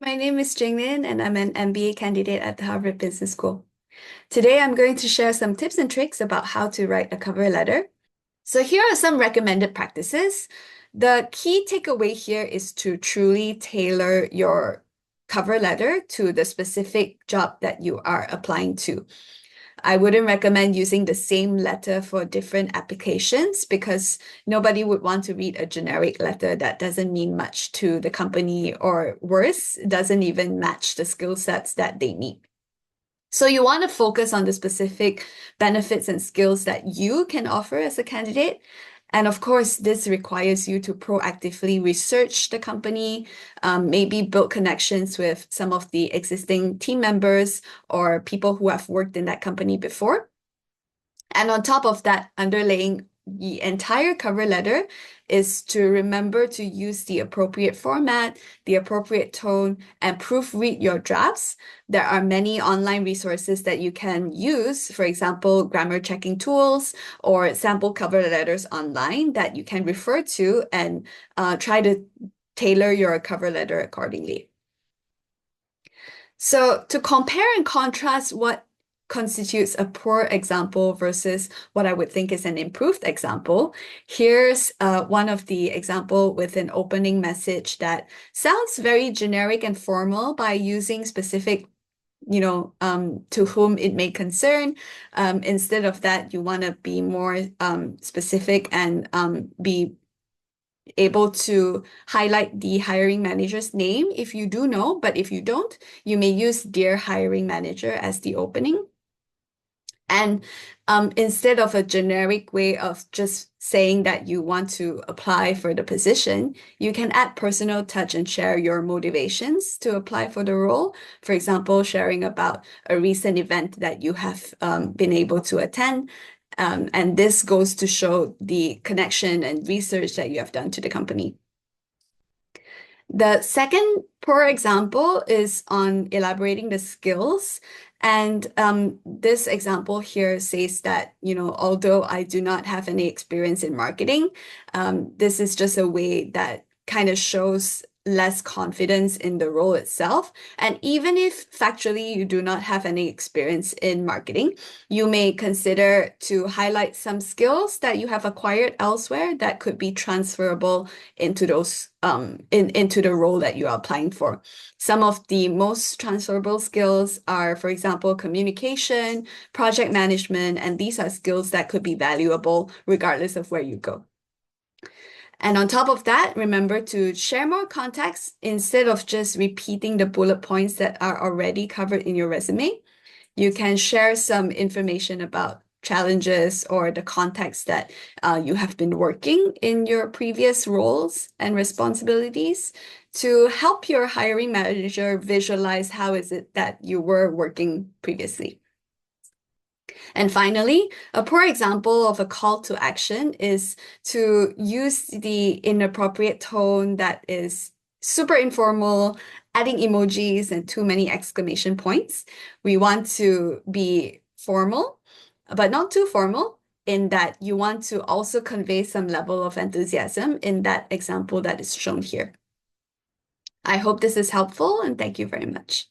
My name is Jinglin, and I'm an MBA candidate at the Harvard Business School. Today, I'm going to share some tips and tricks about how to write a cover letter. So here are some recommended practices. The key takeaway here is to truly tailor your cover letter to the specific job that you are applying to. I wouldn't recommend using the same letter for different applications because nobody would want to read a generic letter that doesn't mean much to the company, or worse, doesn't even match the skill sets that they need. So you want to focus on the specific benefits and skills that you can offer as a candidate. And of course, this requires you to proactively research the company, maybe build connections with some of the existing team members or people who have worked in that company before. And on top of that, underlaying the entire cover letter is to remember to use the appropriate format, the appropriate tone, and proofread your drafts. There are many online resources that you can use, for example, grammar checking tools or sample cover letters online that you can refer to and try to tailor your cover letter accordingly. So to compare and contrast what constitutes a poor example versus what I would think is an improved example, here's one of the example with an opening message that sounds very generic and formal by using specific to whom it may concern. Instead of that, you want to be more specific and be able to highlight the hiring manager's name if you do know, but if you don't, you may use Dear Hiring Manager as the opening. And instead of a generic way of just saying that you want to apply for the position, you can add personal touch and share your motivations to apply for the role. For example, sharing about a recent event that you have been able to attend. And this goes to show the connection and research that you have done to the company. The second poor example is on elaborating the skills. And this example here says that, although I do not have any experience in marketing, this is just a way that kind of shows less confidence in the role itself. And even if factually you do not have any experience in marketing, you may consider to highlight some skills that you have acquired elsewhere that could be transferable into those into the role that you are applying for. Some of the most transferable skills are, for example, communication, project management, and these are skills that could be valuable regardless of where you go. And on top of that, remember to share more context instead of just repeating the bullet points that are already covered in your resume. You can share some information about challenges or the context that you have been working in your previous roles and responsibilities to help your hiring manager visualize how is it that you were working previously. And finally, a poor example of a call to action is to use the inappropriate tone that is super informal, adding emojis and too many exclamation points. We want to be formal, but not too formal, in that you want to also convey some level of enthusiasm in that example that is shown here. I hope this is helpful, and thank you very much.